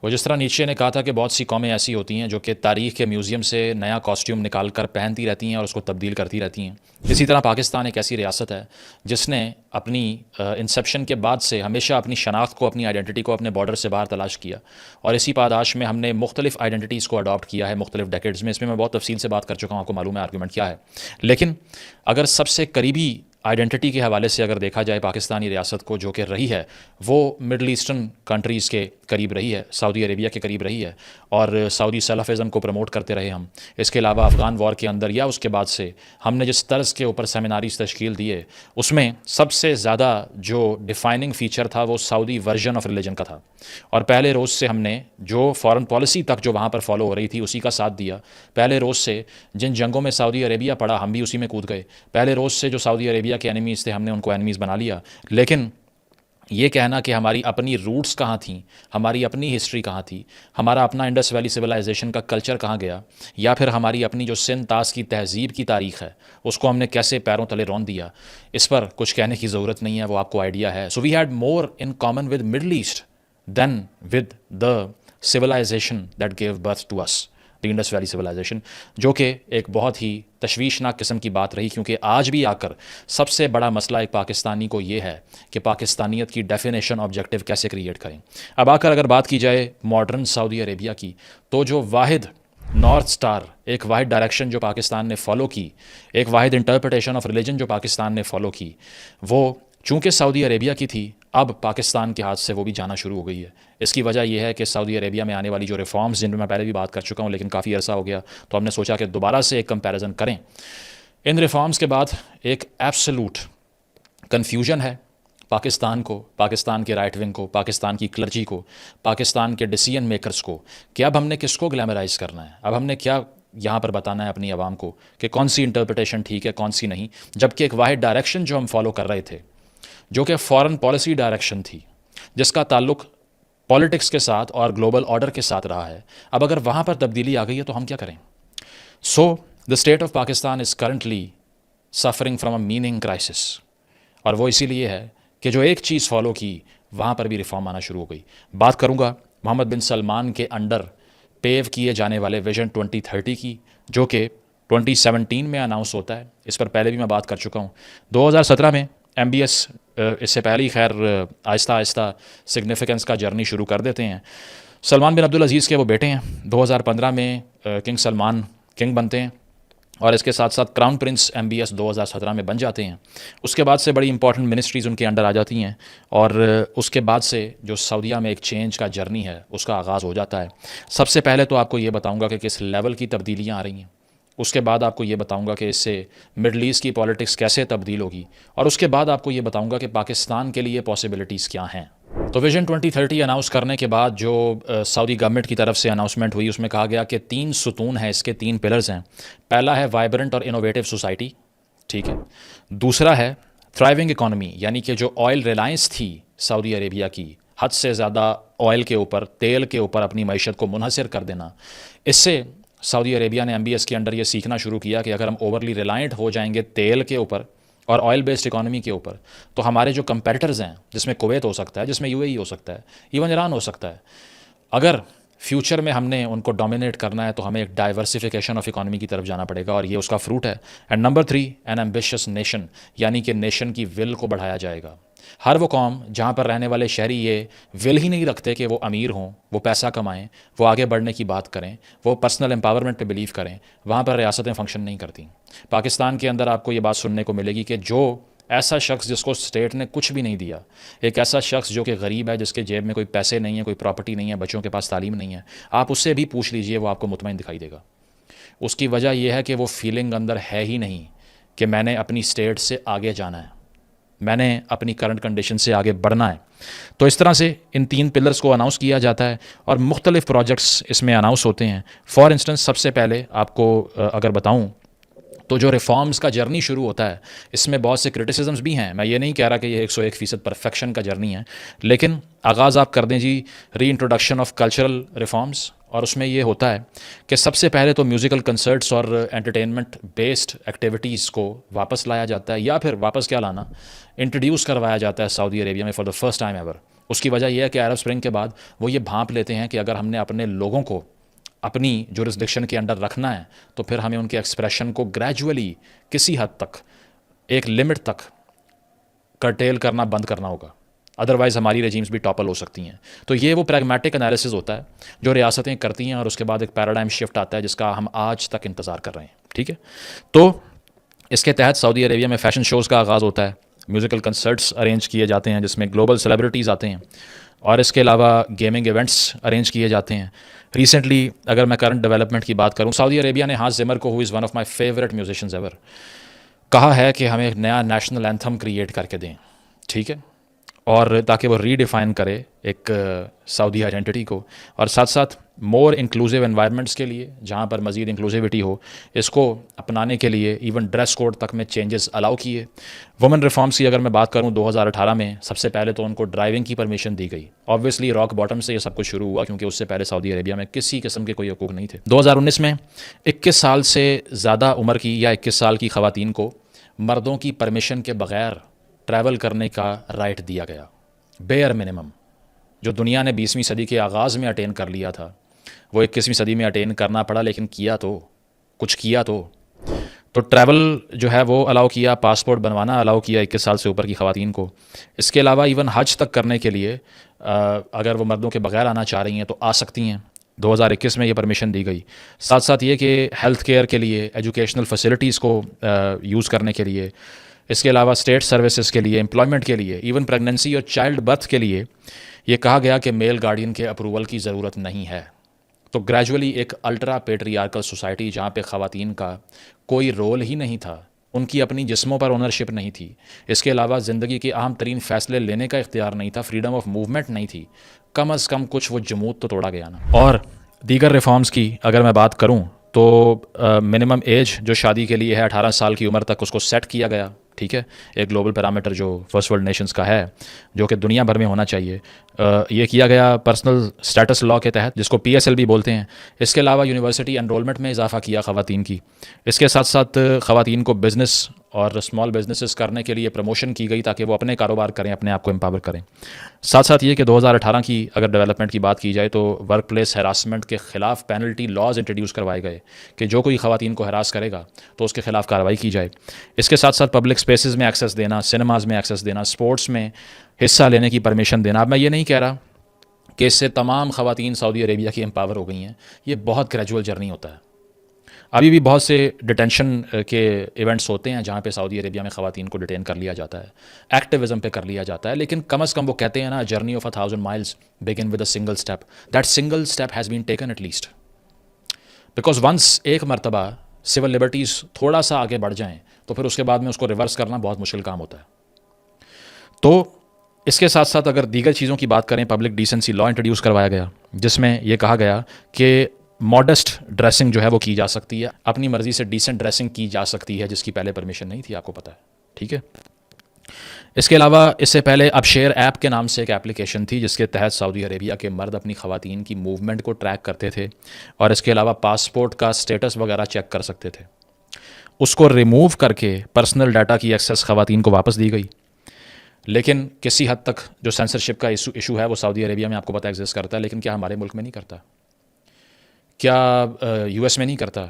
वो जिस तरह नीचे ने कहा था कि बहुत सी कौमें ऐसी होती हैं जो कि तारीख़ के म्यूज़ियम से नया कॉस्ट्यूम निकाल कर पहनती रहती हैं और उसको तब्दील करती रहती हैं। इसी तरह पाकिस्तान एक ऐसी रियासत है जिसने अपनी इंसेप्शन के बाद से हमेशा अपनी शनाख्त को, अपनी आइडेंटिटी को अपने बॉर्डर से बाहर तलाश किया, और इसी पादाश में हमने मुख्तलिफ आइडेंटिटीज़ को अडॉप्ट किया है मुख्तलिफ डेकेड्स में। इसमें मैं बहुत तफसील से बात कर चुका हूँ, आपको मालूम है आर्गूमेंट क्या है। लेकिन अगर सबसे करीबी आइडेंटिटी के हवाले से अगर देखा जाए पाकिस्तानी रियासत को, जो कि रही है वो मिडल ईस्टर्न कंट्रीज़ के करीब रही है, सऊदी अरेबिया के करीब रही है, और सऊदी सलाफिज़म को प्रमोट करते रहे हम। इसके अलावा अफ़गान वॉर के अंदर या उसके बाद से हमने जिस तर्ज़ के ऊपर सेमिनारीज़ तश्कील दिए, उसमें सबसे ज़्यादा जो डिफ़ाइनिंग फ़ीचर था वो सऊदी वर्जन ऑफ रिलीजन का था। और पहले रोज़ से हमने जो फ़ॉरेन पॉलिसी तक जो वहाँ पर फॉलो हो रही थी उसी का साथ दिया। पहले रोज़ से जिन जंगों में सऊदी अरेबिया पड़ा, हम भी उसी में कूद गए। पहले रोज़ से जो सऊदी अरेबिया के एनिमीज़ थे, हमने उनको एनिमीज़ बना लिया। लेकिन ये कहना कि हमारी अपनी रूट्स कहाँ थीं, हमारी अपनी हिस्ट्री कहाँ थी, हमारा अपना इंडस वैली सिविलाइजेशन का कल्चर कहाँ गया, या फिर हमारी अपनी जो सिंध तास की तहज़ीब की तारीख़ है उसको हमने कैसे पैरों तले रौंद दिया, इस पर कुछ कहने की ज़रूरत नहीं है, वो आपको आइडिया है। So we had more in common with Middle East than with the civilization that gave birth to us, the Indus valley civilization, जो कि एक बहुत ही तशवीशनाक किस्म की बात रही। क्योंकि आज भी आकर सबसे बड़ा मसला एक पाकिस्तानी को ये है कि पाकिस्तानियत की डेफिनेशन ऑब्जेक्टिव कैसे क्रिएट करें। अब आकर अगर बात की जाए मॉडर्न सऊदी अरेबिया की, तो जो वाहिद नॉर्थ स्टार, एक वाहिद डायरेक्शन जो पाकिस्तान ने फॉलो की, एक वाहिद इंटरप्रटेशन ऑफ रिलीजन जो पाकिस्तान ने फॉलो की, वो चूँकि सऊदी अरेबिया की थी, अब पाकिस्तान के हाथ से वो भी जाना शुरू हो गई है। इसकी वजह यह है कि सऊदी अरेबिया में आने वाली जो रिफॉर्म्स, जिन पर मैं पहले भी बात कर चुका हूँ लेकिन काफ़ी अरसा हो गया, तो हमने सोचा कि दोबारा से एक कंपैरिजन करें। इन रिफॉर्म्स के बाद एक एब्सोलूट कन्फ्यूजन है पाकिस्तान को, पाकिस्तान के राइट विंग को, पाकिस्तान की क्लर्जी को, पाकिस्तान के डिसीजन मेकर्स को, कि अब हमने किसको ग्लैमराइज़ करना है, अब हमने क्या यहाँ पर बताना है अपनी आवाम को कि कौन सी इंटरप्रटेशन ठीक है, कौन सी नहीं। जबकि एक वाहिद डायरेक्शन जो हम फॉलो कर रहे थे, जो कि फॉरेन पॉलिसी डायरेक्शन थी, जिसका ताल्लुक पॉलिटिक्स के साथ और ग्लोबल ऑर्डर के साथ रहा है, अब अगर वहाँ पर तब्दीली आ गई है तो हम क्या करें। So the state of Pakistan is currently suffering from a meaning crisis, और वो इसीलिए है कि जो एक चीज़ फॉलो की वहाँ पर भी रिफॉर्म आना शुरू हो गई। बात करूँगा मोहम्मद बिन सलमान के अंडर पेव किए जाने वाले विजन 2030 की, जो कि 2017 में अनाउंस होता है। इस पर पहले भी मैं बात कर चुका हूँ। 2017 में MBS, इससे पहले ही खैर आहिस्ता आहिस्ता सिग्निफिकेंस का जर्नी शुरू कर देते हैं। सलमान बिन अब्दुल अज़ीज़ के वो बेटे हैं। 2015 में किंग सलमान किंग बनते हैं, और इसके साथ साथ क्राउन प्रिंस MBS 2017 में बन जाते हैं। उसके बाद से बड़ी इंपॉर्टेंट मिनिस्ट्रीज़ उनके अंडर आ जाती हैं, और उसके बाद से जो सऊदीया में एक चेंज का जर्नी है उसका आगाज़ हो जाता है। सबसे पहले तो आपको ये बताऊँगा कि किस लेवल की तब्दीलियाँ आ रही हैं, उसके बाद आपको ये बताऊंगा कि इससे मिडल ईस्ट की पॉलिटिक्स कैसे तब्दील होगी, और उसके बाद आपको ये बताऊंगा कि पाकिस्तान के लिए पॉसिबिलिटीज़ क्या हैं। तो विजन 2030 अनाउंस करने के बाद जो सऊदी गवर्नमेंट की तरफ से अनाउंसमेंट हुई, उसमें कहा गया कि 3 सुतून हैं, इसके 3 पिलर्स हैं। पहला है वाइब्रेंट और इनोवेटिव सोसाइटी, ठीक है। दूसरा है थ्राइविंग इकॉनमी, यानी कि जो ऑयल रिलायंस थी सऊदी अरेबिया की, हद से ज़्यादा ऑयल के ऊपर, तेल के ऊपर अपनी मईशत को मुनहसर कर देना, इससे सऊदी अरेबिया ने MBS के अंडर ये सीखना शुरू किया कि अगर हम ओवरली रिलायंट हो जाएंगे तेल के ऊपर और ऑयल बेस्ड इकॉनमी के ऊपर, तो हमारे जो कंपेटिटर्स हैं, जिसमें कुवैत हो सकता है, जिसमें UAE हो सकता है, इवन ईरान हो सकता है, अगर फ्यूचर में हमने उनको डोमिनेट करना है तो हमें एक डाइवर्सिफिकेशन ऑफ इकॉनमी की तरफ जाना पड़ेगा, और ये उसका फ्रूट है। And number 3, N ambitious nation, यानी कि नेशन की विल को बढ़ाया जाएगा। हर वो कौम जहाँ पर रहने वाले शहरी ये विल ही नहीं रखते कि वो अमीर हों, वो पैसा कमाएं, वो आगे बढ़ने की बात करें, वो पर्सनल एम्पावरमेंट पे बिलीव करें, वहाँ पर रियासतें फंक्शन नहीं करती। पाकिस्तान के अंदर आपको ये बात सुनने को मिलेगी कि जो ऐसा शख्स जिसको स्टेट ने कुछ भी नहीं दिया, एक ऐसा शख्स जो कि गरीब है, जिसके जेब में कोई पैसे नहीं है, कोई प्रॉपर्टी नहीं है, बच्चों के पास तालीम नहीं है, आप उससे भी पूछ लीजिए, वो आपको मुतमईन दिखाई देगा। उसकी वजह यह है कि वो फीलिंग अंदर है ही नहीं कि मैंने अपनी स्टेट से आगे जाना है, मैंने अपनी करंट कंडीशन से आगे बढ़ना है। तो इस तरह से इन 3 पिलर्स को अनाउंस किया जाता है, और मुख्तलिफ प्रोजेक्ट्स इसमें अनाउंस होते हैं। फॉर इंस्टेंस, सबसे पहले आपको अगर बताऊँ तो जो रिफॉर्म्स का जर्नी शुरू होता है, इसमें बहुत से क्रिटिसिज्म्स भी हैं। मैं ये नहीं कह रहा कि ये 101% परफेक्शन का जर्नी है, लेकिन आगाज़ आप कर दें जी री इंट्रोडक्शन ऑफ कल्चरल रिफॉर्म्स, और उसमें ये होता है कि सबसे पहले तो म्यूज़िकल कंसर्ट्स और एंटरटेनमेंट बेस्ड एक्टिविटीज़ को वापस लाया जाता है, या फिर वापस क्या लाना, इंट्रोड्यूस करवाया जाता है सऊदी अरेबिया में for the first time ever. उसकी वजह यह है कि अरब स्प्रिंग के बाद वो ये भांप लेते हैं कि अगर हमने अपने लोगों को अपनी जुरिस्डिक्शन के अंडर रखना है तो फिर हमें उनके एक्सप्रेशन को ग्रेजुअली किसी हद तक, एक लिमिट तक कर्टेल करना बंद करना होगा, अदरवाइज़ हमारी रेजीम्स भी टॉपल हो सकती हैं। तो ये वो प्रैग्मेटिक एनालिसिस होता है जो रियासतें करती हैं और उसके बाद एक पैराडाइम शिफ्ट आता है जिसका हम आज तक इंतज़ार कर रहे हैं। ठीक है, तो इसके तहत सऊदी अरेबिया में फ़ैशन शोज़ का आगाज़ होता है, म्यूज़िकल कंसर्ट्स अरेंज किए जाते हैं जिसमें ग्लोबल सेलिब्रिटीज़ आते हैं, और इसके अलावा गेमिंग इवेंट्स अरेंज किए जाते हैं। रिसेंटली अगर मैं करंट डेवलपमेंट की बात करूं, सऊदी अरेबिया ने हांस जिमर को, who is one of my favourite musicians ever, कहा है कि हमें एक नया नेशनल एंथम क्रिएट करके दें। ठीक है, और ताकि वो रीडिफ़ाइन करे एक सऊदी आइडेंटिटी को, और साथ साथ मोर इंक्लूसिव एनवायरनमेंट्स के लिए जहाँ पर मज़ीद इंक्लूसिविटी हो, इसको अपनाने के लिए इवन ड्रेस कोड तक में चेंजेस अलाउ किए। वुमेन रिफॉर्म्स की अगर मैं बात करूँ, 2018 में सबसे पहले तो उनको ड्राइविंग की परमिशन दी गई। ऑब्वियसली रॉक बॉटम से ये सब कुछ शुरू हुआ क्योंकि उससे पहले सऊदी अरेबिया में किसी किस्म के कोई हकूक़ नहीं थे। 2019 में 21 साल से ज़्यादा उम्र की या 21 साल की ख़वातीन को मर्दों की परमिशन के बग़ैर ट्रैवल करने का राइट दिया गया, बेयर मिनिमम। जो दुनिया ने 20वीं सदी के आगाज़ में अटेन कर लिया था वो 21वीं सदी में अटेन करना पड़ा, लेकिन किया तो कुछ किया तो ट्रैवल जो है वो अलाउ किया, पासपोर्ट बनवाना अलाउ किया 21 साल से ऊपर की ख़वातीन को। इसके अलावा इवन हज तक करने के लिए अगर वो मर्दों के बग़ैर आना चाह रही हैं तो आ सकती हैं। 2021 में ये परमिशन दी गई। साथ साथ ये कि हेल्थ केयर के लिए, एजुकेशनल फैसिलिटीज़ को यूज़ करने के लिए, इसके अलावा स्टेट सर्विसेज के लिए, एम्प्लॉयमेंट के लिए, इवन प्रेगनेंसी और चाइल्ड बर्थ के लिए ये कहा गया कि मेल गार्डियन के अप्रूवल की ज़रूरत नहीं है। तो ग्रेजुअली एक अल्ट्रा पेट्रियार्कल सोसाइटी जहाँ पे ख़वातीन का कोई रोल ही नहीं था, उनकी अपनी जिस्मों पर ओनरशिप नहीं थी, इसके अलावा ज़िंदगी के अहम तरीन फ़ैसले लेने का इख्तियार नहीं था, फ्रीडम ऑफ मूवमेंट नहीं थी, कम अज़ कम कुछ वो जमूत तो तोड़ा गया ना। और दीगर रिफॉर्म्स की अगर मैं बात करूँ तो मिनिमम एज जो शादी के लिए है 18 साल की उम्र तक उसको सेट किया गया। ठीक है, एक ग्लोबल पैरामीटर जो फर्स्ट वर्ल्ड नेशंस का है, जो कि दुनिया भर में होना चाहिए, ये किया गया पर्सनल स्टेटस लॉ के तहत, जिसको PSL भी बोलते हैं। इसके अलावा यूनिवर्सिटी एनरोलमेंट में इजाफा किया ख़वातीन की। इसके साथ साथ ख़वातीन को बिज़नेस और स्मॉल बिजनेसेस करने के लिए प्रमोशन की गई ताकि वो अपने कारोबार करें, अपने आप को एम्पावर करें। साथ साथ ये कि 2018 की अगर डेवलपमेंट की बात की जाए तो वर्क प्लेस हरासमेंट के ख़िलाफ़ पेनल्टी लॉज इंट्रोड्यूस करवाए गए कि जो कोई ख़वातीन को हरास करेगा तो उसके ख़िलाफ़ कार्रवाई की जाए। इसके साथ साथ पब्लिक स्पेसेस में एक्सेस देना, सिनेमाज़ में एक्सेस देना, स्पोर्ट्स में हिस्सा लेने की परमिशन देना। अब मैं ये नहीं कह रहा कि इससे तमाम ख़वातीन सऊदी अरेबिया की एम्पावर हो गई हैं, ये बहुत ग्रेजुअल जर्नी होता है। अभी भी बहुत से डिटेंशन के इवेंट्स होते हैं जहाँ पे सऊदी अरेबिया में ख़वातीन को डिटेन कर लिया जाता है, एक्टिविज़म पे कर लिया जाता है, लेकिन कम अज़ कम वो कहते हैं ना, journey of 1000 miles begin with a single step. That single step has been taken at least, because once एक मरतबा सिविल लिबर्टीज़ थोड़ा सा आगे बढ़ जाएँ तो फिर उसके बाद में उसको रिवर्स करना बहुत मुश्किल काम होता है। तो इसके साथ साथ अगर दीगर चीज़ों की बात करें, पब्लिक डिसेंसी लॉ इंट्रोड्यूस करवाया गया जिसमें यह कहा गया कि मॉडेस्ट ड्रेसिंग जो है वो की जा सकती है, अपनी मर्ज़ी से डिसेंट ड्रेसिंग की जा सकती है, जिसकी पहले परमिशन नहीं थी, आपको पता है। ठीक है, इसके अलावा इससे पहले अब शेयर ऐप के नाम से एक एप्लीकेशन थी जिसके तहत सऊदी अरेबिया के मर्द अपनी ख़वातीन की मूवमेंट को ट्रैक करते थे और इसके अलावा पासपोर्ट का स्टेटस वगैरह चेक कर सकते थे। उसको रिमूव करके पर्सनल डाटा की एक्सेस ख़वातीन को वापस दी गई। लेकिन किसी हद तक जो सेंसरशिप का इशू है वो सऊदी अरेबिया में आपको पता एग्जिस्ट करता है, लेकिन क्या हमारे मुल्क में नहीं करता? क्या US में नहीं करता?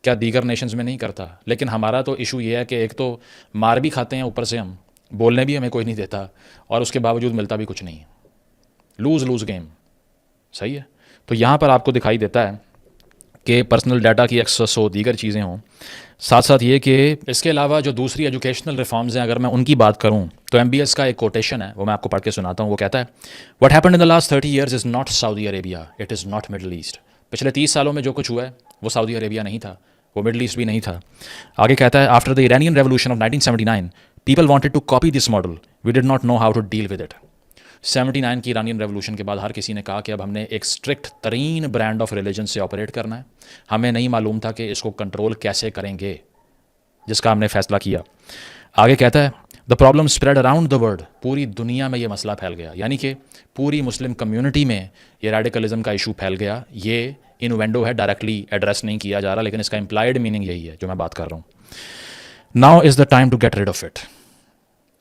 क्या दीगर नेशंस में नहीं करता? लेकिन हमारा तो इशू ये है कि एक तो मार भी खाते हैं, ऊपर से हम बोलने भी हमें कोई नहीं देता, और उसके बावजूद मिलता भी कुछ नहीं। लूज़ लूज़ गेम, सही है। तो यहाँ पर आपको दिखाई देता है कि पर्सनल डाटा की एक्सेस हो, दीगर चीज़ें हों। साथ साथ ये कि इसके अलावा जो दूसरी एजुकेशनल रिफॉर्म्स हैं, अगर मैं उनकी बात करूँ तो MBS का एक कोटेशन है, वो मैं आपको पढ़ के सुनाता हूँ। वो कहता है, what happened in the last 30 years is not Saudi Arabia, it is not middle east. पिछले 30 सालों में जो कुछ हुआ है वो सऊदी अरेबिया नहीं था, वो मिडल ईस्ट भी नहीं था। आगे कहता है, after the Iranian revolution of 1979 people wanted to copy this model, we did not know how to deal with it. 79 की इरानियन रेवोल्यूशन के बाद हर किसी ने कहा कि अब हमने एक स्ट्रिक्ट तरीन ब्रांड ऑफ रिलीजन से ऑपरेट करना है, हमें नहीं मालूम था कि इसको कंट्रोल कैसे करेंगे, जिसका हमने फैसला किया। आगे कहता है, the problem spread around the world, पूरी दुनिया में ये मसला फैल गया, यानी कि पूरी मुस्लिम कम्युनिटी में ये रेडिकलिज्म का इशू फैल गया। ये इनवेंडो है, डायरेक्टली एड्रेस नहीं किया जा रहा, लेकिन इसका इम्प्लाइड मीनिंग यही है जो मैं बात कर रहा हूँ। Now is the time to get rid of it.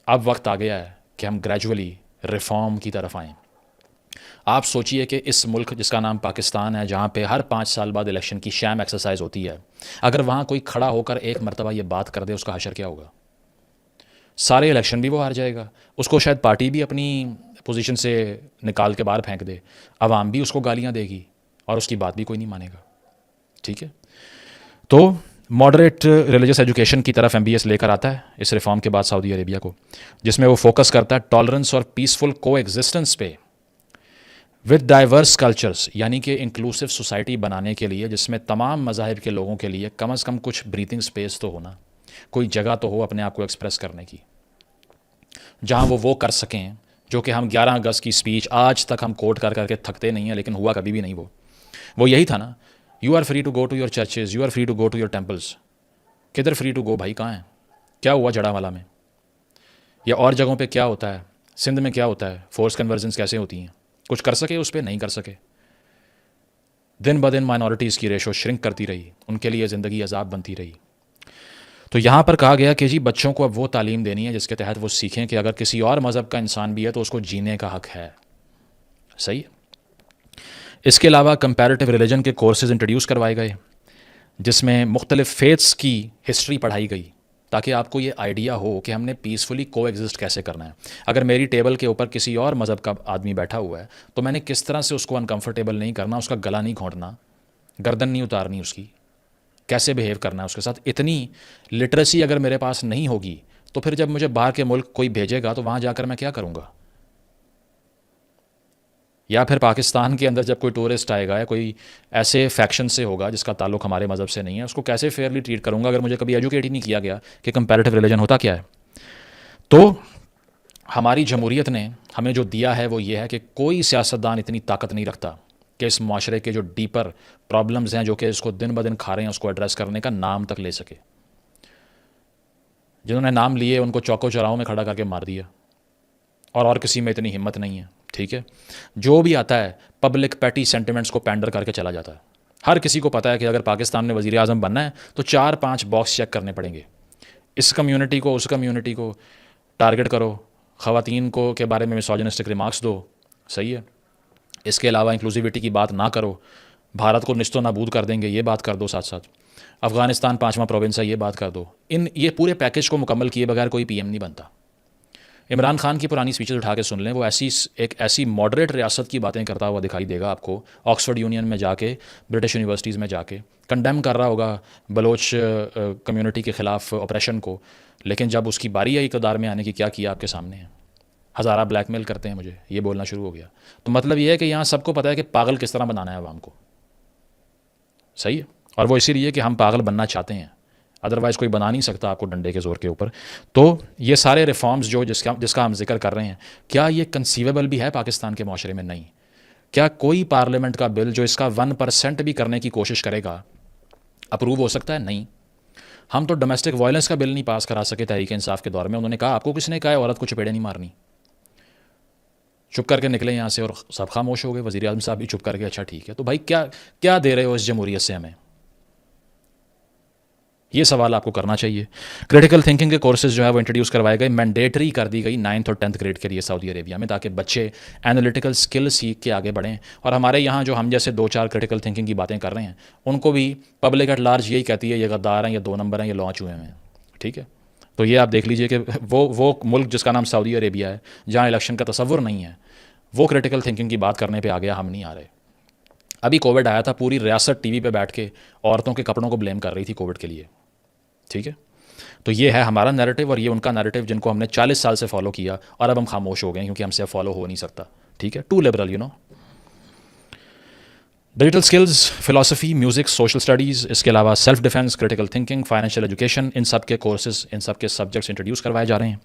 अब वक्त आ गया है कि हम ग्रेजुअली रिफॉर्म की तरफ आएँ। आप सोचिए कि इस मुल्क जिसका नाम पाकिस्तान है, जहाँ पे हर 5 साल बाद इलेक्शन की शैम एक्सरसाइज होती है, अगर वहाँ कोई खड़ा होकर एक मरतबा ये बात कर दे, उसका हशर क्या होगा? सारे इलेक्शन भी वो हार जाएगा, उसको शायद पार्टी भी अपनी पोजीशन से निकाल के बाहर फेंक दे, आवाम भी उसको गालियाँ देगी और उसकी बात भी कोई नहीं मानेगा। ठीक है, तो मॉडरेट रिलीजियस एजुकेशन की तरफ MBS लेकर आता है इस रिफॉर्म के बाद सऊदी अरेबिया को, जिसमें वो फोकस करता है टॉलरेंस और पीसफुल को एग्जिस्टेंस पे विद डाइवर्स कल्चर्स, यानी कि इंक्लूसिव सोसाइटी बनाने के लिए जिसमें तमाम मज़ाहिब के लोगों के लिए कम अज़ कम कुछ ब्रीथिंग स्पेस तो होना, कोई जगह तो हो अपने आप को एक्सप्रेस करने की, जहाँ वो कर सकें जो कि हम 11 अगस्त की स्पीच आज तक हम कोट कर करके थकते नहीं हैं, लेकिन हुआ कभी भी नहीं। वो यही था ना, you are free to go to your churches, you are free to go to your temples. किधर फ्री टू गो भाई, कहाँ है? क्या हुआ जड़ावाला में या और जगहों पे क्या होता है? सिंध में क्या होता है? फोर्स कन्वर्जन्स कैसे होती हैं? कुछ कर सके उस पर? नहीं कर सके। दिन ब दिन माइनॉरिटीज़ की रेशो श्रिंक करती रही, उनके लिए ज़िंदगी अजाब बनती रही। तो यहाँ पर कहा गया कि जी बच्चों को अब वो तालीम देनी है जिसके तहत वो सीखें कि अगर किसी और मज़हब का इंसान भी है तो उसको जीने का हक़ है। सही है। इसके अलावा कंपैरेटिव रिलीजन के कोर्सेज इंट्रोड्यूस करवाए गए, जिसमें मुख्तलिफ़ फेथ्स की हिस्ट्री पढ़ाई गई, ताकि आपको ये आइडिया हो कि हमने पीसफुली को एग्जिस्ट कैसे करना है। अगर मेरी टेबल के ऊपर किसी और मज़हब का आदमी बैठा हुआ है तो मैंने किस तरह से उसको अनकंफर्टेबल नहीं करना, उसका गला नहीं घोंटना, गर्दन नहीं उतारनी उसकी, कैसे बिहेव करना है उसके साथ। इतनी लिटरेसी अगर मेरे पास नहीं होगी तो फिर जब मुझे बाहर के मुल्क कोई भेजेगा तो वहाँ जाकर मैं क्या करूँगा? या फिर पाकिस्तान के अंदर जब कोई टूरिस्ट आएगा या कोई ऐसे फैक्शन से होगा जिसका ताल्लुक हमारे मज़हब से नहीं है, उसको कैसे फेयरली ट्रीट करूँगा अगर मुझे कभी एजुकेट ही नहीं किया गया कि कंपैरेटिव रिलीजन होता क्या है। तो हमारी जमहूरियत ने हमें जो दिया है वो ये है कि कोई सियासतदान इतनी ताकत नहीं रखता कि इस माशरे के जो डीपर प्रॉब्लम्स हैं जो कि इसको दिन ब दिन खा रहे हैं उसको एड्रेस करने का नाम तक ले सके। जिन्होंने नाम लिए उनको चौको चौराहों में खड़ा करके मार दिया, और किसी में इतनी हिम्मत नहीं है। ठीक है, जो भी आता है पब्लिक पैटी सेंटिमेंट्स को पैंडर करके चला जाता है। हर किसी को पता है कि अगर पाकिस्तान में वज़ीर आज़म बनना है तो 4-5 बॉक्स चेक करने पड़ेंगे। इस कम्युनिटी को, उस कम्युनिटी को टारगेट करो, ख़वातीन को के बारे में मिसोजिनिस्टिक रिमार्क्स दो। सही है। इसके अलावा इंक्लूसिविटी की बात ना करो, भारत को निस्तो नाबूद कर देंगे ये बात कर दो, साथ साथ अफ़गानिस्तान 5वां प्रोविंस है ये बात कर दो। ये पूरे पैकेज को मुकम्मल किए बगैर कोई PM नहीं बनता। इमरान खान की पुरानी स्पीचेस उठा के सुन लें, वो एक ऐसी मॉडरेट रियासत की बातें करता हुआ दिखाई देगा आपको। ऑक्सफोर्ड यूनियन में जाके, ब्रिटिश यूनिवर्सिटीज़ में जाके कंडेम कर रहा होगा बलोच कम्युनिटी के ख़िलाफ़ ऑपरेशन को, लेकिन जब उसकी बारी आई इक़्तिदार में आने की, क्या किया आपके सामने है? हज़ारा ब्लैकमेल करते हैं मुझे, ये बोलना शुरू हो गया। तो मतलब ये है कि यहाँ सबको पता है कि पागल किस तरह बनाना है अवाम को। सही है। और वो इसीलिए कि हम पागल बनना चाहते हैं, अदरवाइज़ कोई बना नहीं सकता आपको डंडे के ज़ोर के ऊपर। तो ये सारे रिफॉर्म्स जो जिसका हम जिक्र कर रहे हैं, क्या ये कंसीवेबल भी है पाकिस्तान के माशरे में? नहीं। क्या कोई पार्लियामेंट का बिल जो इसका 1% भी करने की कोशिश करेगा अप्रूव हो सकता है? नहीं। हम तो डोमेस्टिक वायलेंस का बिल नहीं पास करा सके तहरीक इंसाफ के दौर में। उन्होंने कहा, आपको किसने कहा है औरत को चपेड़े नहीं मारनी? चुप करके निकले यहाँ से और सब खामोश हो गए। वज़ीर आज़म साहब भी चुप करके, अच्छा ठीक है। तो भाई क्या क्या दे रहे हो इस जमहूरियत से हमें? ये सवाल आपको करना चाहिए। क्रिटिकल थिंकिंग के कोर्सेज जो है वो इंट्रोड्यूस करवाए गए, मैंडेटरी कर दी गई 9th और 10th ग्रेड के लिए सऊदी अरेबिया में, ताकि बच्चे एनालिटिकल स्किल सीख के आगे बढ़ें। और हमारे यहाँ जो हम जैसे 2-4 क्रिटिकल थिंकिंग की बातें कर रहे हैं, उनको भी पब्लिक एट लार्ज यही कहती है, ये गद्दार हैं, ये 2 नंबर हैं, ये लॉन्च हुए हैं। ठीक है, तो ये आप देख लीजिए कि वो मुल्क जिसका नाम सऊदी अरेबिया है, जहाँ इलेक्शन का तसव्वुर नहीं है, वो क्रिटिकल थिंकिंग की बात करने पर आ गया, हम नहीं आ रहे। अभी कोविड आया था, पूरी रियासत TV पे बैठ के औरतों के कपड़ों को ब्लेम कर रही थी कोविड के लिए। ठीक है, तो ये है हमारा नैरेटिव और ये उनका नैरेटिव जिनको हमने 40 साल से फॉलो किया, और अब हम खामोश हो गए क्योंकि हमसे अब फॉलो हो नहीं सकता। ठीक है, too liberal, digital skills, philosophy, music, social studies, इसके अलावा self defence, critical thinking, financial education, इन सब के कोर्सेज, इन सब के सब्जेक्ट्स इंट्रोड्यूस करवाए जा रहे हैं।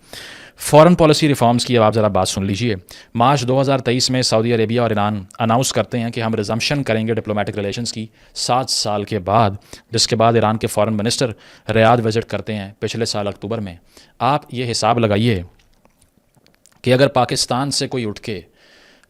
फॉरेन पॉलिसी रिफॉर्म्स की अब आप ज़रा बात सुन लीजिए। मार्च 2023 में सऊदी अरेबिया और ईरान अनाउंस करते हैं कि हम रिजम्पशन करेंगे डिप्लोमेटिक रिलेशंस की 7 साल के बाद, जिसके बाद ईरान के फॉरेन मिनिस्टर रियाद विजिट करते हैं पिछले साल अक्टूबर में। आप ये हिसाब लगाइए कि अगर पाकिस्तान से कोई उठ के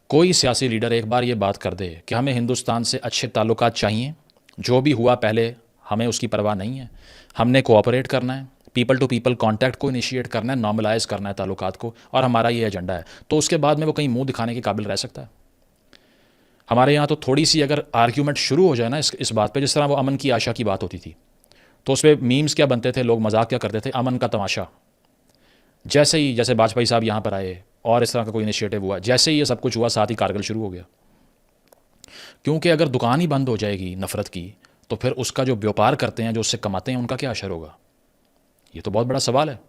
कोई सियासी लीडर एक बार ये बात कर दे कि हमें हिंदुस्तान से अच्छे ताल्लुकात चाहिए, जो भी हुआ पहले हमें उसकी परवाह नहीं है, हमने कोऑपरेट करना है, पीपल टू पीपल कॉन्टैक्ट को इनिशिएट करना है, नॉर्मलाइज करना है ताल्लुकात को, और हमारा ये एजेंडा है। तो उसके बाद में वो कहीं मुंह दिखाने के काबिल रह सकता है? हमारे यहाँ तो थोड़ी सी अगर आर्ग्यूमेंट शुरू हो जाए ना इस बात पे, जिस तरह वो अमन की आशा की बात होती थी, तो उस पर मीम्स क्या बनते थे, लोग मजाक क्या करते थे, अमन का तमाशा। जैसे वाजपेयी साहब यहाँ पर आए और इस तरह का कोई इनिशिएटिव हुआ, जैसे ही ये सब कुछ हुआ, साथ ही कारगिल शुरू हो गया। क्योंकि अगर दुकान ही बंद हो जाएगी नफ़रत की, तो फिर उसका जो व्यापार करते हैं, जो उससे कमाते हैं, उनका क्या असर होगा? ये तो बहुत बड़ा सवाल है।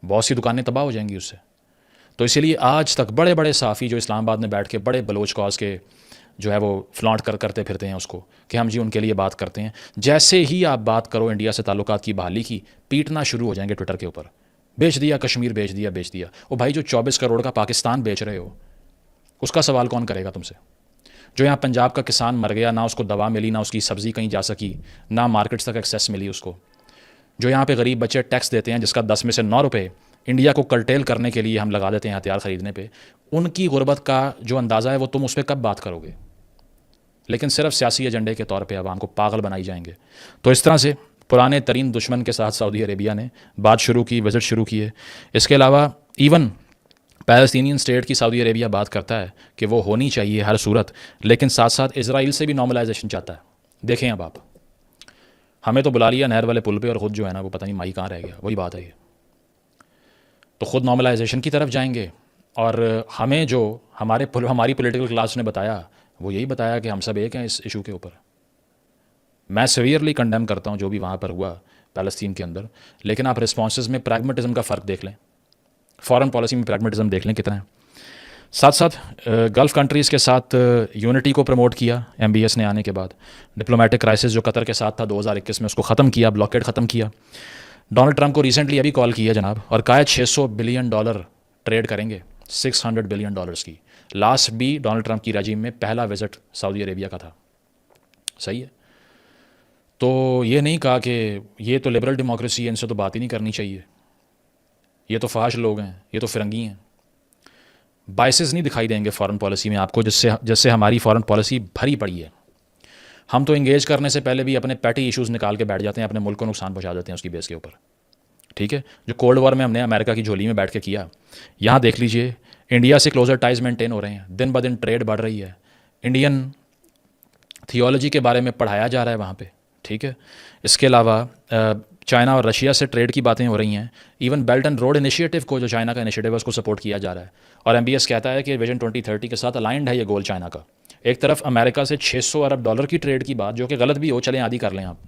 बहुत सी दुकानें तबाह हो जाएंगी उससे। तो इसीलिए आज तक बड़े बड़े साफ़ी जो इस्लामाबाद में बैठ के बड़े बलोच कॉज के जो है वो फ्लॉन्ट करते फिरते हैं उसको, कि हम जी उनके लिए बात करते हैं। जैसे ही आप बात करो इंडिया से ताल्लुकात की बहाली की, पीटना शुरू हो जाएंगे ट्विटर के ऊपर, बेच दिया कश्मीर, बेच दिया। ओ भाई, जो 24 करोड़ का पाकिस्तान बेच रहे हो, उसका सवाल कौन करेगा तुमसे? जो यहाँ पंजाब का किसान मर गया, ना उसको दवा मिली, ना उसकी सब्ज़ी कहीं जा सकी, ना मार्केट्स तक एक्सेस मिली उसको। जो यहाँ पे गरीब बच्चे टैक्स देते हैं, जिसका 10 में से 9 रुपये इंडिया को कर्टेल करने के लिए हम लगा देते हैं हथियार ख़रीदने पे, उनकी गुर्बत का जो अंदाज़ा है वो तुम उस पर कब बात करोगे? लेकिन सिर्फ सियासी एजेंडे के तौर पे आवाम को पागल बनाई जाएंगे। तो इस तरह से पुराने तरीन दुश्मन के साथ सऊदी अरेबिया ने बात शुरू की, विज़िट शुरू किए। इसके अलावा इवन पैलेस्टीनियन स्टेट की सऊदी अरेबिया बात करता है कि वो होनी चाहिए हर सूरत, लेकिन साथ साथ इसराइल से भी नॉर्मलाइजेशन चाहता है। देखें अब आप, हमें तो बुला लिया नहर वाले पुल पे, और ख़ुद जो है ना वो पता नहीं माई कहाँ रह गया। वही बात है ये, तो ख़ुद नॉर्मलाइजेशन की तरफ जाएंगे। और हमें जो हमारी पॉलिटिकल क्लास ने बताया, वो यही बताया कि हम सब एक हैं इस इशू के ऊपर। मैं सीवियरली कंडेम करता हूँ जो भी वहाँ पर हुआ पैलेस्तीन के अंदर, लेकिन आप रिस्पॉन्सेज में प्रैग्मेटिज्म का फ़र्क देख लें, फॉरेन पॉलिसी में प्रैग्मेटिज्म देख लें कितना है। साथ साथ गल्फ़ कंट्रीज़ के साथ यूनिटी को प्रमोट किया MBS ने आने के बाद। डिप्लोमेटिक क्राइसिस जो कतर के साथ था 2021 में, उसको ख़त्म किया, ब्लॉकेड ख़त्म किया। डोनाल्ड ट्रंप को रिसेंटली अभी कॉल किया जनाब, और कहा है $600 बिलियन ट्रेड करेंगे, $600 बिलियन की। लास्ट भी डोनाल्ड ट्रंप की रजीम में पहला विज़िट सऊदी अरेबिया का था। सही है। तो ये नहीं कहा कि ये तो लिबरल डेमोक्रेसी है, इनसे तो बात ही नहीं करनी चाहिए, ये तो फाश लोग हैं, ये तो फिरंगी हैं। बाइसेस नहीं दिखाई देंगे फॉरेन पॉलिसी में आपको, जिससे हमारी फॉरेन पॉलिसी भरी पड़ी है। हम तो इंगेज करने से पहले भी अपने पैटी इश्यूज़ निकाल के बैठ जाते हैं, अपने मुल्क को नुकसान पहुंचा देते हैं उसकी बेस के ऊपर। ठीक है, जो कोल्ड वॉर में हमने अमेरिका की झोली में बैठ के किया, यहाँ देख लीजिए इंडिया से क्लोजर टाइज मेंटेन हो रहे हैं, दिन ब दिन ट्रेड बढ़ रही है, इंडियन थियोलॉजी के बारे में पढ़ाया जा रहा है वहाँ पे। ठीक है, इसके अलावा चाइना और रशिया से ट्रेड की बातें हो रही हैं। Even belt and road initiative को, जो चाइना का इनिशिएटिव है, उसको सपोर्ट किया जा रहा है। और MBS कहता है कि विजन 2030 के साथ अलाइंड है ये गोल चाइना का। एक तरफ अमेरिका से $600 अरब की ट्रेड की बात, जो कि गलत भी हो, चलें आदि कर लें आप,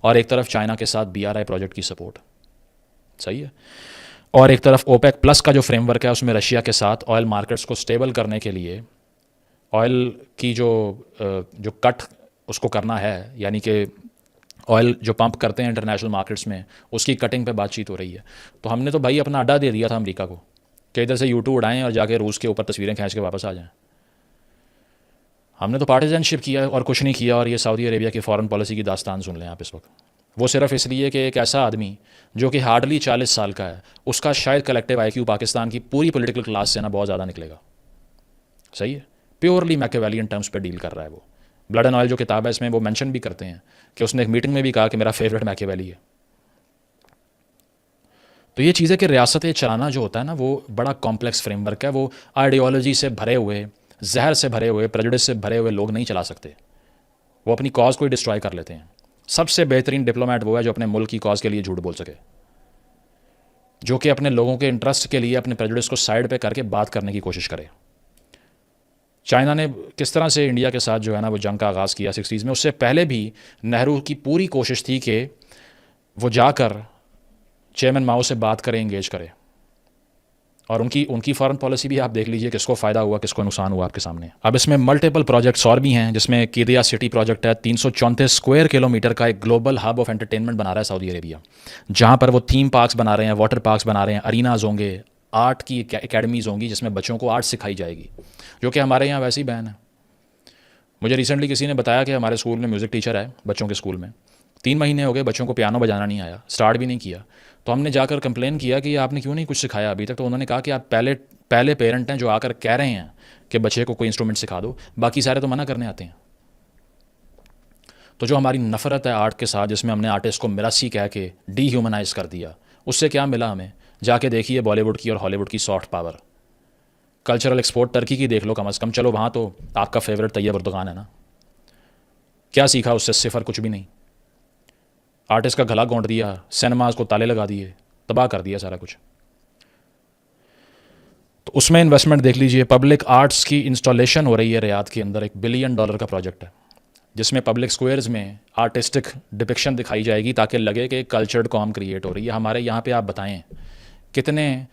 और एक तरफ चाइना के साथ BRI प्रोजेक्ट की सपोर्ट। सही है। और एक तरफ OPEC प्लस का जो फ्रेमवर्क है, उसमें रशिया के साथ ऑयल मार्केट्स को स्टेबल करने के लिए ऑयल की जो कट उसको करना है, यानी कि ऑयल जो पंप करते हैं इंटरनेशनल मार्केट्स में, उसकी कटिंग पे बातचीत हो रही है। तो हमने तो भाई अपना अड्डा दे दिया था अमेरिका को कि इधर से U2 उड़ाएं और जाके रूस के ऊपर तस्वीरें खींच के वापस आ जाएं। हमने तो पार्टिजनशिप किया और कुछ नहीं किया। और ये सऊदी अरेबिया की फॉरेन पॉलिसी की दास्तान सुन लें आप इस वक्त। वो सिर्फ इसलिए कि एक ऐसा आदमी जो कि हार्डली 40 साल का है, उसका शायद कलेक्टिव IQ पाकिस्तान की पूरी पॉलिटिकल क्लास से ना बहुत ज़्यादा निकलेगा। सही है, प्योरली मैकेवेलियन टर्म्स पे डील कर रहा है वो। ब्लड एंड ऑयल जो किताब है, इसमें वो मेंशन भी करते हैं कि उसने एक मीटिंग में भी कहा कि मेरा फेवरेट मैकेवेली है। तो ये चीज़ है कि रियासतें चलाना जो होता है ना, वो बड़ा कॉम्प्लेक्स फ्रेमवर्क है। वो आइडियोलॉजी से भरे हुए, जहर से भरे हुए, प्रेजुडिस से भरे हुए लोग नहीं चला सकते। वो अपनी कॉज को ही डिस्ट्रॉय कर लेते हैं। सबसे बेहतरीन डिप्लोमेट वो है जो अपने मुल्क की कॉज के लिए झूठ बोल सके, जो कि अपने लोगों के इंटरेस्ट के लिए अपने प्रेजुडिस को साइड पे करके बात करने की कोशिश करे। चाइना ने किस तरह से इंडिया के साथ जो है ना वो जंग का आगाज़ किया 60s में, उससे पहले भी नेहरू की पूरी कोशिश थी कि वो जाकर चेयरमैन माओ से बात करें, इंगेज करें। और उनकी फॉरेन पॉलिसी भी आप देख लीजिए, किसको फ़ायदा हुआ, किसको नुकसान हुआ आपके सामने। अब इसमें मल्टीपल प्रोजेक्ट्स और भी हैं, जिसमें कीदिया सिटी प्रोजेक्ट है। 334 स्क्वायर किलोमीटर का एक ग्लोबल हब ऑफ एंटरटेनमेंट बना रहा है सऊदी अरेबिया, जहाँ पर वो थीम पार्क्स बना रहे हैं, वाटर पार्क्स बना रहे हैं, अरीनाज होंगे, आर्ट की एकेडमीज़ होंगी जिसमें बच्चों को आर्ट सिखाई जाएगी, जो कि हमारे यहाँ वैसे ही बैन है। मुझे रिसेंटली किसी ने बताया कि हमारे स्कूल में म्यूज़िक टीचर है, बच्चों के स्कूल में 3 महीने हो गए, बच्चों को पियानो बजाना नहीं आया, स्टार्ट भी नहीं किया। तो हमने जाकर कंप्लेन किया कि आपने क्यों नहीं कुछ सिखाया अभी तक। तो उन्होंने कहा कि आप पहले पेरेंट हैं जो आकर कह रहे हैं कि बच्चे को कोई इंस्ट्रूमेंट सिखा दो, बाकी सारे तो मना करने आते हैं। तो जो हमारी नफ़रत है आर्ट के साथ, जिसमें हमने आर्टिस्ट को मिरासी कह के डीह्यूमनाइज कर दिया, उससे क्या मिला हमें? जाके देखिए बॉलीवुड की और हॉलीवुड की soft power. Cultural export Turkey की देख लो कम अज़ कम, चलो वहाँ तो आपका फेवरेट तैयब अर्दोगान है ना, क्या सीखा उससे? सिफर, कुछ भी नहीं। आर्टिस्ट का गला घोंट दिया, सिनेमाज को ताले लगा दिए, तबाह कर दिया सारा कुछ। तो उसमें इन्वेस्टमेंट देख लीजिए। पब्लिक आर्ट्स की इंस्टॉलेशन हो रही है रियाद के अंदर, $1 बिलियन का प्रोजेक्ट है, जिसमें पब्लिक स्क्वायर्स में आर्टिस्टिक डिपिक्शन दिखाई जाएगी ताकि लगे कि कल्चर्ड कॉम क्रिएट हो रही है। हमारे यहाँ पे आप बताएं कितने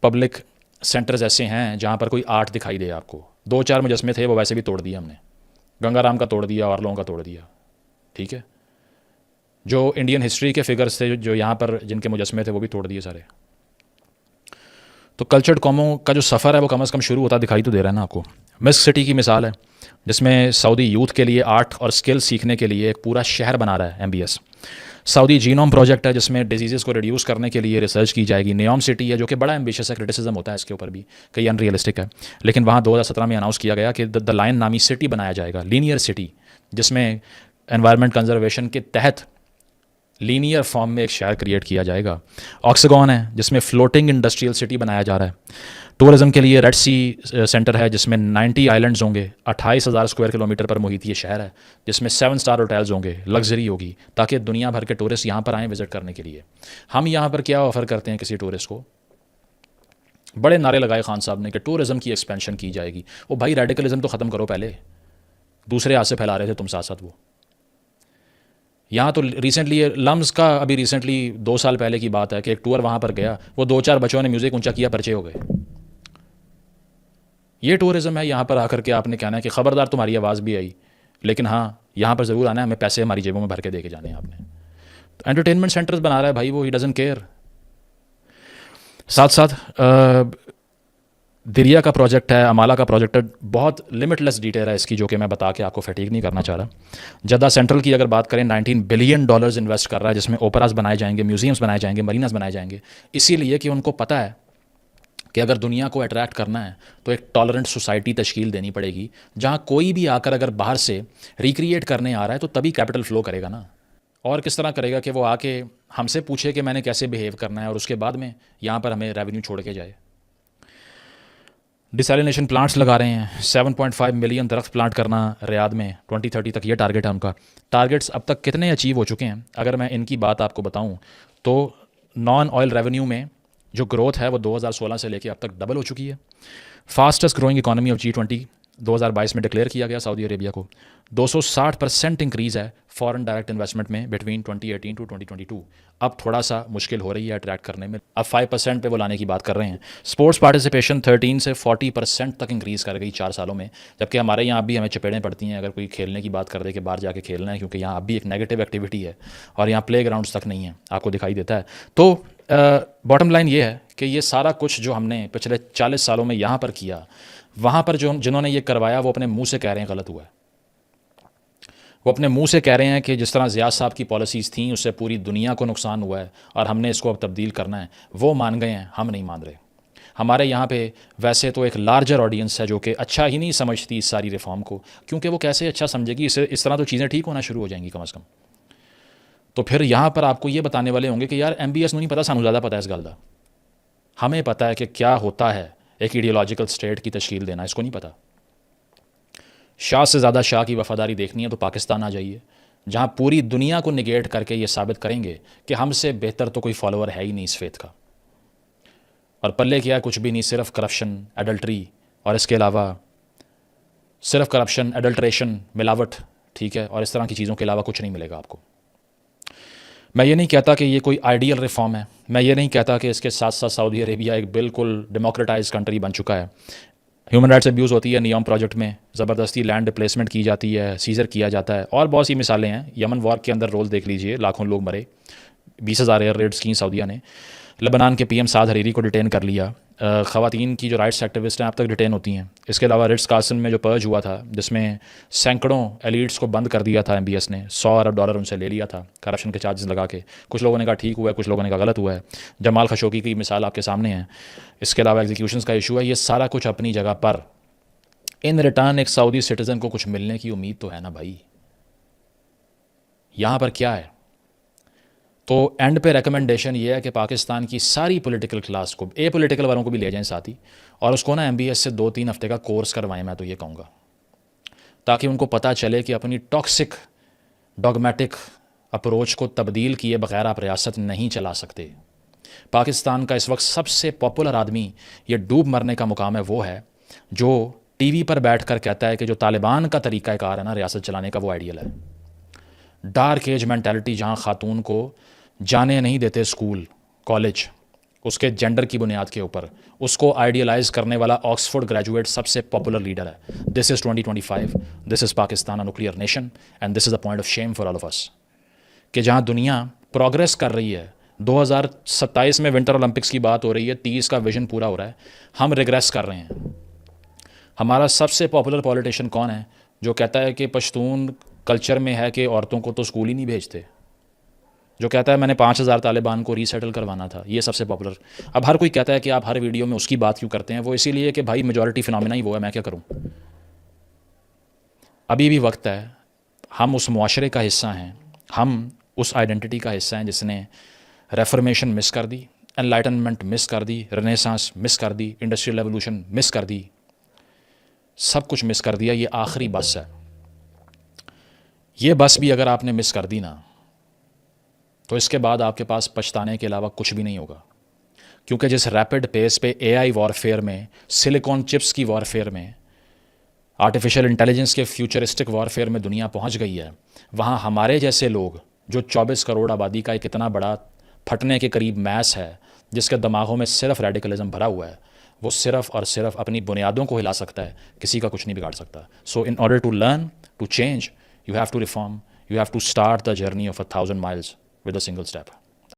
पब्लिक सेंटर्स ऐसे हैं जहाँ पर कोई आर्ट दिखाई दे आपको? 2-4 मुजस्मे थे, वो वैसे भी तोड़ दिया हमने। गंगाराम का तोड़ दिया और लोगों का तोड़ दिया, ठीक है। जो इंडियन हिस्ट्री के फिगर्स थे जो यहाँ पर जिनके मुजस्मे थे वो भी तोड़ दिए सारे। तो कल्चर्ड कॉमों का जो सफ़र है वो कम अज़ कम शुरू होता दिखाई तो दे रहा है ना आपको। मिस्क सिटी की मिसाल है, जिसमें सऊदी यूथ के लिए आर्ट और स्किल सीखने के लिए एक पूरा शहर बना रहा है MBS। सऊदी जीनोम प्रोजेक्ट है, जिसमें डिजीज़ को रिड्यूस करने के लिए रिसर्च की जाएगी। नियोम सिटी है, जो कि बड़ा एम्बिशियस है, क्रिटिसिज्म होता है इसके ऊपर भी, कई अनरियलिस्टिक है, लेकिन वहाँ 2017 में अनाउंस किया गया कि द लायन नामी सिटी बनाया जाएगा, लीनियर सिटी, जिसमें एनवायरनमेंट कंजर्वेशन के तहत लीनियर फॉर्म में एक शहर क्रिएट किया जाएगा। ऑक्सीगॉन है, जिसमें फ्लोटिंग इंडस्ट्रियल सिटी बनाया जा रहा है। टूरिज्म के लिए रेड सी सेंटर है, जिसमें 90 आइलैंड्स होंगे, 28,000 स्क्वायर किलोमीटर पर मुहित ये शहर है, जिसमें 7 स्टार होटल्स होंगे, लग्जरी होगी, ताकि दुनिया भर के टूरिस्ट यहाँ पर आएँ विजिट करने के लिए। हम यहाँ पर क्या ऑफ़र करते हैं किसी टूरिस्ट को? बड़े नारे लगाए खान साहब ने कि टूरिज़्म की एक्सपेंशन की जाएगी। वो भाई रेडिकलिज्म तो ख़त्म करो पहले, दूसरे हाथ से फैला रहे थे तुम साथ साथ वो। यहाँ तो रिसेंटली लम्स का, अभी रिसेंटली 2 साल पहले की बात है कि एक टूर वहाँ पर गया, वो 2-4 बच्चों ने म्यूज़िक ऊंचा किया, परिचय हो गए। ये टूरिज़्म है। यहाँ पर आकर के आपने कहना है कि ख़बरदार तुम्हारी आवाज़ भी आई, लेकिन हाँ यहाँ पर ज़रूर आना है, हमें पैसे हमारी जेबों में भर के दे के जाने हैं आपने। तो एंटरटेनमेंट सेंटर्स बना रहा है भाई वो, ही डजंट केयर। साथ साथ दिरिया का प्रोजेक्ट है, अमाला का प्रोजेक्ट है, बहुत लिमिटलेस डिटेल है इसकी, जो कि मैं बता के आपको फटीक नहीं करना चाह रहा। जद्दा सेंट्रल की अगर बात करें, $19 बिलियन इन्वेस्ट कर रहा है, जिसमें ओपराज बनाए जाएंगे, म्यूजियम्स बनाए जाएंगे, मरीनास बनाए जाएंगे। इसीलिए कि उनको पता है कि अगर दुनिया को अट्रैक्ट करना है तो एक टॉलरेंट सोसाइटी तश्कील देनी पड़ेगी, जहाँ कोई भी आकर अगर बाहर से रिक्रिएट करने आ रहा है तो तभी कैपिटल फ्लो करेगा ना। और किस तरह करेगा कि वो आके हमसे पूछे कि मैंने कैसे बिहेव करना है, और उसके बाद में यहाँ पर हमें रेवेन्यू छोड़ के जाए। डिसैलिनेशन प्लांट्स लगा रहे हैं, 7.5 मिलियन दरख्त प्लांट करना रियाद में 2030 तक, ये टारगेट है उनका। टारगेट्स अब तक कितने अचीव हो चुके हैं अगर मैं इनकी बात आपको बताऊं तो नॉन ऑयल रेवेन्यू में जो ग्रोथ है वो 2016 से लेके अब तक डबल हो चुकी है। Fastest growing economy of G20 2022 में डिक्लेयर किया गया सऊदी अरेबिया को। 260% इंक्रीज़ है फॉरेन डायरेक्ट इन्वेस्टमेंट में बिटवीन 2018 टू 2022। अब थोड़ा सा मुश्किल हो रही है अट्रैक्ट करने में, अब 5% पे वो लाने की बात कर रहे हैं। स्पोर्ट्स पार्टिसिपेशन 13 से 40% तक इंक्रीज़ कर गई 4 सालों में, जबकि हमारे यहाँ भी हमें चपेड़ें पड़ती हैं अगर कोई खेलने की बात कर दे कि बाहर जाके खेलना है, क्योंकि यहाँ अब भी एक नेगेटिव एक्टिविटी है और यहाँ प्ले ग्राउंड्स तक नहीं है, आपको दिखाई देता है। तो बॉटम लाइन ये है कि ये सारा कुछ जो हमने पिछले 40 सालों में यहाँ पर किया, वहाँ पर जो जिन्होंने ये करवाया वो अपने मुंह से कह रहे हैं गलत हुआ है। वो अपने मुंह से कह रहे हैं कि जिस तरह ज़िया साहब की पॉलिसीज़ थी उससे पूरी दुनिया को नुकसान हुआ है और हमने इसको अब तब्दील करना है। वो मान गए हैं, हम नहीं मान रहे। हमारे यहाँ पे वैसे तो एक लार्जर ऑडियंस है जो कि अच्छा ही नहीं समझती इस सारी रिफॉर्म को, क्योंकि वो कैसे अच्छा समझेगी, इस तरह तो चीज़ें ठीक होना शुरू हो जाएंगी कम अज़ कम। तो फिर यहाँ पर आपको ये बताने वाले होंगे कि यार MBS नहीं पता, सानू ज़्यादा पता है इस गल का। हमें पता है कि क्या होता है एक आइडियोलॉजिकल स्टेट की तश्कील देना, इसको नहीं पता। शाह से ज़्यादा शाह की वफ़ादारी देखनी है तो पाकिस्तान आ जाइए, जहाँ पूरी दुनिया को निगेट करके ये साबित करेंगे कि हमसे बेहतर तो कोई फॉलोअर है ही नहीं इस फेथ का। और पल्ले क्या, कुछ भी नहीं, सिर्फ करप्शन, एडल्ट्री, और इसके अलावा सिर्फ करप्शन, एडल्ट्रेशन, मिलावट, ठीक है, और इस तरह की चीज़ों के अलावा कुछ नहीं मिलेगा आपको। मैं ये नहीं कहता कि ये कोई आइडियल रिफॉर्म है, मैं ये नहीं कहता कि इसके साथ साथ सऊदी अरेबिया एक बिल्कुल डेमोक्रेटाइज कंट्री बन चुका है। ह्यूमन राइट्स अब्यूज़ होती है, नियम प्रोजेक्ट में ज़बरदस्ती लैंड डिप्लेसमेंट की जाती है, सीज़र किया जाता है, और बहुत सी मिसालें हैं। यमन वॉर के अंदर रोल देख लीजिए, लाखों लोग मरे, 20,000 एयर रेड्स की सऊदिया ने। लेबनान के PM साद हरीरी को डिटेन कर लिया। ख़वातीन की जो राइट्स एक्टिविस्ट हैं अब तक डिटेन होती हैं। इसके अलावा रिट्स कार्सन में जो पर्ज हुआ था, जिसमें सैकड़ों एलिट्स को बंद कर दिया था MBS ने, $100 अरब उनसे ले लिया था करप्शन के चार्जेस लगा के। कुछ लोगों ने कहा ठीक हुआ है, कुछ लोगों ने कहा गलत हुआ है। जमाल खशोगी की मिसाल आपके सामने है। इसके अलावा एग्जीक्यूशंस का इशू है। ये सारा कुछ अपनी जगह पर, इन रिटर्न एक सऊदी सिटीज़न को कुछ मिलने की उम्मीद तो है ना भाई। यहाँ पर क्या है, तो एंड पे रिकमेंडेशन ये है कि पाकिस्तान की सारी पॉलिटिकल क्लास को, ए पॉलिटिकल वालों को भी ले जाएं साथ ही, और उसको ना MBS से 2-3 हफ्ते का कोर्स करवाएं, मैं तो ये कहूँगा, ताकि उनको पता चले कि अपनी टॉक्सिक डॉगमेटिक अप्रोच को तब्दील किए बगैर आप रियासत नहीं चला सकते। पाकिस्तान का इस वक्त सबसे पॉपुलर आदमी, ये डूब मरने का मुकाम है, वो है जो TV पर बैठ कर कहता है कि जो तालिबान का तरीक़ाकार है ना रियासत चलाने का, वो आइडियल है। डार्क एज मेंटालिटी, जहाँ ख़ातून को जाने नहीं देते स्कूल कॉलेज उसके जेंडर की बुनियाद के ऊपर, उसको आइडियलाइज करने वाला ऑक्सफोर्ड ग्रेजुएट सबसे पॉपुलर लीडर है। This is 2025, this is Pakistan, a nuclear nation, and this is the point of shame for all of us, कि जहाँ दुनिया प्रोग्रेस कर रही है, 2027 में विंटर ओलंपिक्स की बात हो रही है, 30 का विजन पूरा हो रहा है, हम रिग्रेस कर रहे हैं। हमारा सबसे पॉपुलर पॉलिटिशियन कौन है जो कहता है कि पश्तून कल्चर में है कि औरतों को तो स्कूल ही नहीं भेजते, जो कहता है मैंने 5000 तालिबान को रीसेटल करवाना था, ये सबसे पॉपुलर। अब हर कोई कहता है कि आप हर वीडियो में उसकी बात क्यों करते हैं, वो इसीलिए कि भाई मेजॉरिटी फिनोमिना ही वो है, मैं क्या करूं। अभी भी वक्त है, हम उस मुआशरे का हिस्सा हैं, हम उस आइडेंटिटी का हिस्सा हैं जिसने रेफर्मेशन मिस कर दी, एनलाइटनमेंट मिस कर दी, रेनेसांस मिस कर दी, इंडस्ट्रियल रेवोल्यूशन मिस कर दी, सब कुछ मिस कर दिया। ये आखिरी बस है। ये बस भी अगर आपने मिस कर दी ना, तो इसके बाद आपके पास पछताने के अलावा कुछ भी नहीं होगा, क्योंकि जिस रैपिड पेस पे AI वॉरफेयर में, सिलिकॉन चिप्स की वॉरफेयर में, आर्टिफिशियल इंटेलिजेंस के फ्यूचरिस्टिक वॉरफेयर में दुनिया पहुंच गई है, वहाँ हमारे जैसे लोग, जो 24 करोड़ आबादी का एक इतना बड़ा फटने के करीब मैस है, जिसके दिमागों में सिर्फ रेडिकलिज्म भरा हुआ है, वो सिर्फ और सिर्फ अपनी बुनियादों को हिला सकता है, किसी का कुछ नहीं बिगाड़ सकता। So in order to learn, to change, you have to reform, you have to start the journey of 1,000 miles with a single step.